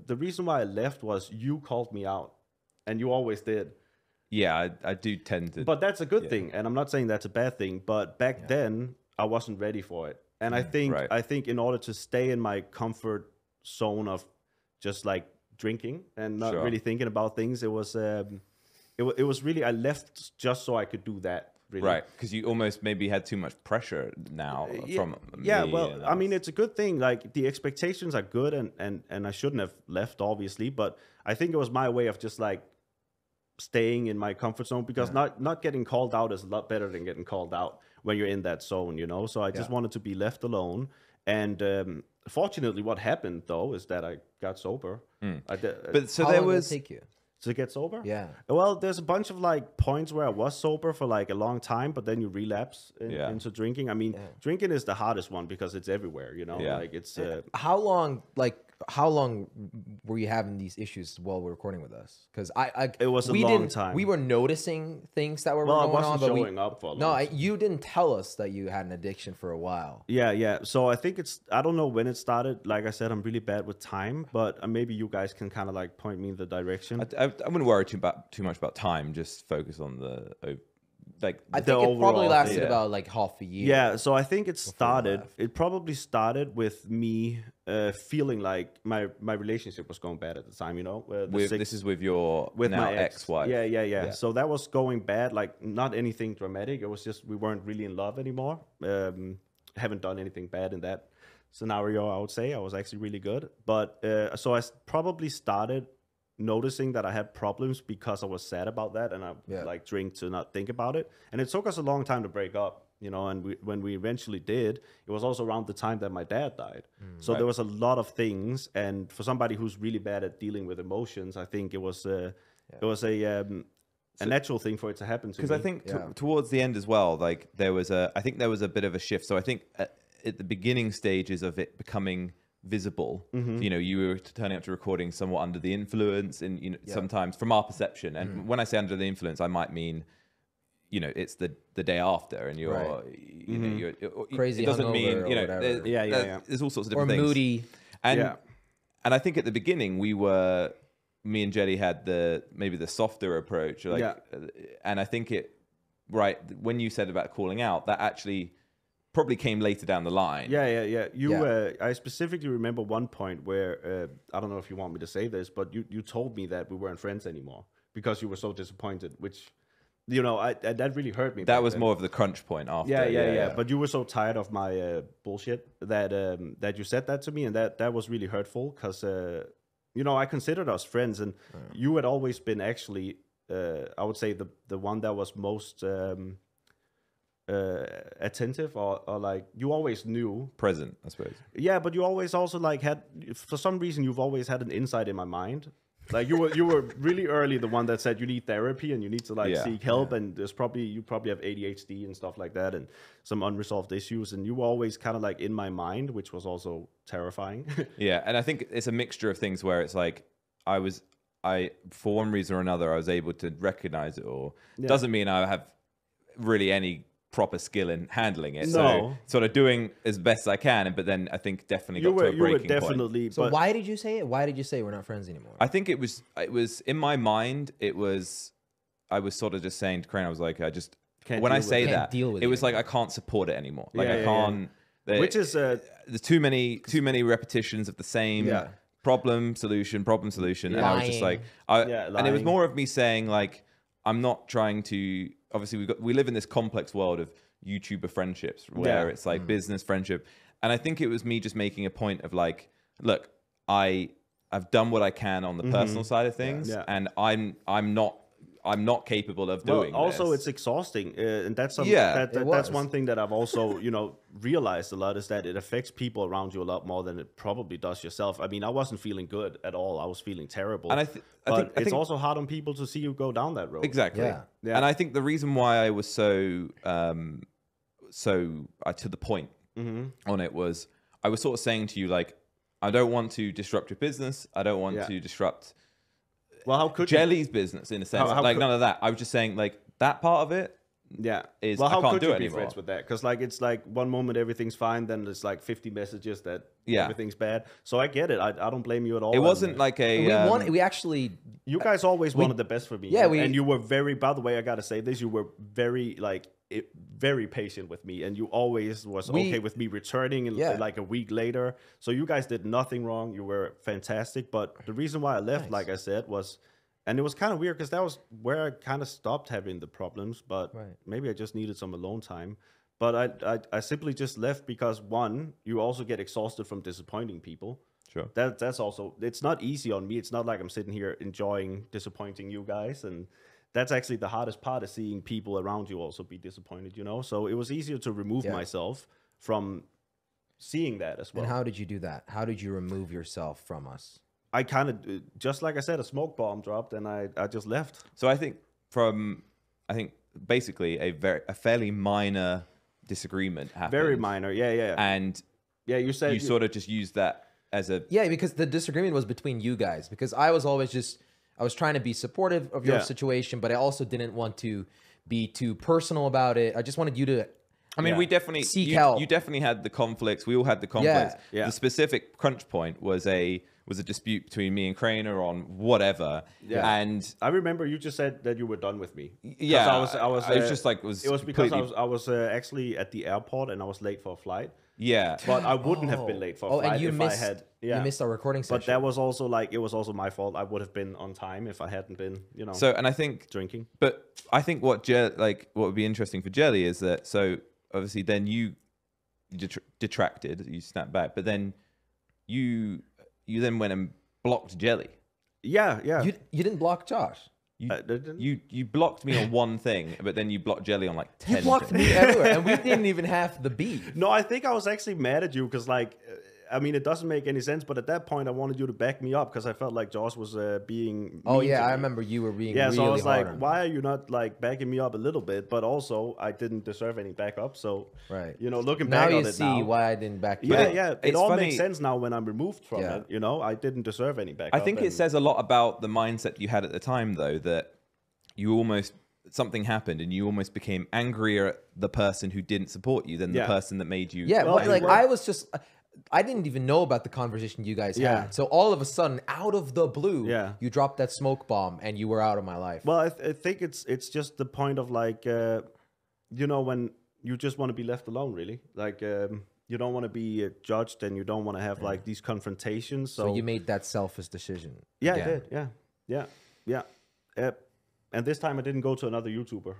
the reason why I left was you called me out, and you always did. Yeah, I do tend to. But that's a good thing, and I'm not saying that's a bad thing. But back then, I wasn't ready for it, and I think in order to stay in my comfort zone of just like drinking and not really thinking about things, it was really, I left just so I could do that. Really. Right, because you almost maybe had too much pressure now from well, I mean, it's a good thing. Like, the expectations are good, and I shouldn't have left, obviously, but I think it was my way of just like staying in my comfort zone, because not getting called out is a lot better than getting called out when you're in that zone, you know. So I just wanted to be left alone, and fortunately, what happened though is that I got sober. But so How there long did it was take you? To get sober? Yeah. Well, there's a bunch of like points where I was sober for like a long time, but then you relapse into drinking. I mean, drinking is the hardest one because it's everywhere, you know. Like it's. How long were you having these issues while we're recording with us? Because it was a long time. We were noticing things that were well, going on, I wasn't showing up for a long time. you didn't tell us that you had an addiction for a while. Yeah. So I think I don't know when it started. Like I said, I'm really bad with time, but maybe you guys can kind of like point me in the direction. I wouldn't worry too much about time. Just focus on the like. I think it probably lasted about like half a year. Yeah, so I think it probably started with me feeling like my relationship was going bad at the time, you know. This is with my ex-wife. Yeah. So that was going bad, like not anything dramatic. It was just we weren't really in love anymore. Haven't done anything bad in that scenario, I would say. I was actually really good. But so I probably started noticing that I had problems because I was sad about that, and I like drink to not think about it. And it took us a long time to break up, you know. And when we eventually did, it was also around the time that my dad died. So there was a lot of things, and for somebody who's really bad at dealing with emotions, I think it was a natural thing for it to happen to me. Because I think towards the end as well, like there was a bit of a shift. So I think at the beginning stages of it becoming visible, you know, you were turning up to recording somewhat under the influence, and you know, sometimes from our perception, and when I say under the influence, I might mean, you know, it's the day after, and you're you know, you're crazy. It doesn't mean, you know, whatever. there's all sorts of different things. Moody. And I think at the beginning me and Jelly had maybe the softer approach, like, and I think when you said about calling out, that actually probably came later down the line. I specifically remember one point where I don't know if you want me to say this, but you told me that we weren't friends anymore because you were so disappointed, which, you know, that really hurt me. That was more of the crunch point after. Yeah. But you were so tired of my bullshit that you said that to me, and that was really hurtful because you know, I considered us friends, and you had always been actually I would say the one that was most attentive, or like you always knew, present, I suppose. Yeah, but you always also like had, for some reason, you've always had an insight in my mind. Like you were really early the one that said you need therapy and you need to like seek help, and you probably have ADHD and stuff like that, and some unresolved issues, and you were always kind of like in my mind, which was also terrifying. Yeah, and I think it's a mixture of things where it's like I for one reason or another I was able to recognize it, or doesn't mean I have really any proper skill in handling it. So sort of doing as best I can, but then I think definitely got to a breaking point. So why did you say it? Why did you say we're not friends anymore? I think it was in my mind. I was sort of just saying to Crainer, I was like, I just when I say that, it was like I can't support it anymore. Like I can't. Which is there's too many repetitions of the same problem solution, and I was just like, and it was more of me saying like, I'm not trying to. Obviously, we live in this complex world of YouTuber friendships where it's like business friendship, and I think it was me just making a point of like, look, I've done what I can on the personal side of things, and I'm not capable of doing. Also, this. It's exhausting, and that's that's one thing that I've also realized a lot, is that it affects people around you a lot more than it probably does yourself. I mean, I wasn't feeling good at all. I was feeling terrible. And I think it's also hard on people to see you go down that road. Exactly. Yeah. And I think the reason why I was so to the point on it was I was sort of saying to you, like, I don't want to disrupt your business. I don't want to disrupt. Well, how could Jelly's business in a sense? Like none of that. I was just saying, like, that part of it, Yeah. is well, how I can't could do you it be anymore. friends with that? Because like it's like one moment everything's fine, then there's like 50 messages that everything's bad. So I get it. I don't blame you at all. It wasn't like a we actually you guys always wanted the best for me. Yeah, and you were very. By the way, I gotta say this: you were very very patient with me, and you always was okay with me returning in like a week later. So you guys did nothing wrong. You were fantastic. But the reason why I left, like I said, was. And it was kind of weird because that was where I kind of stopped having the problems, but maybe I just needed some alone time. But I simply just left because, one, you also get exhausted from disappointing people. Sure. That's also, it's not easy on me. It's not like I'm sitting here enjoying disappointing you guys. And that's actually the hardest part, is seeing people around you also be disappointed, you know? So it was easier to remove myself from seeing that as well. And how did you do that? How did you remove yourself from us? I kind of, just like I said, a smoke bomb dropped and I just left. So I think basically a fairly minor disagreement happened. Very minor, yeah. And you said you sort of just used that as a... Yeah, because the disagreement was between you guys. Because I was always I was trying to be supportive of your situation, but I also didn't want to be too personal about it. I just wanted you to... I mean, we definitely... Seek help. You definitely had the conflicts. We all had the conflicts. Yeah. The specific crunch point was a dispute between me and Crainer on whatever. Yeah. And I remember you just said that you were done with me. Yeah. I was just like... It was because I was actually at the airport and I was late for a flight. Yeah. But I wouldn't have been late for a flight and you if missed, I had... You missed our recording session. But that was also like... It was also my fault. I would have been on time if I hadn't been, you know... So, and I think... Drinking. But I think what would be interesting for Jelly is that... So, obviously, then you detracted. You snapped back. But then you then went and blocked Jelly. Yeah. You didn't block Josh. You blocked me on one thing, but then you blocked Jelly on like 10 You blocked me everywhere, and we didn't even have the beat. No, I think I was actually mad at you because, like, I mean, it doesn't make any sense. But at that point, I wanted you to back me up because I felt like Josh was being. Oh yeah, I remember you were being. Yeah, really so I was hard like, why are you not like backing me up a little bit? But also, I didn't deserve any backup. So you know, looking back on it now, you see why I didn't back you up. up. Yeah, it all makes sense now when I'm removed from it. You know, I didn't deserve any backup. I think it says a lot about the mindset you had at the time, though, that you almost something happened and you almost became angrier at the person who didn't support you than the person that made you. Yeah, well, like I was just. I didn't even know about the conversation you guys had. So all of a sudden, out of the blue, you dropped that smoke bomb and you were out of my life. Well, I think it's just the point of like, you know, when you just want to be left alone, really. Like, you don't want to be judged and you don't want to have like these confrontations. So you made that selfish decision. Yeah, I did. Yeah. And this time I didn't go to another YouTuber.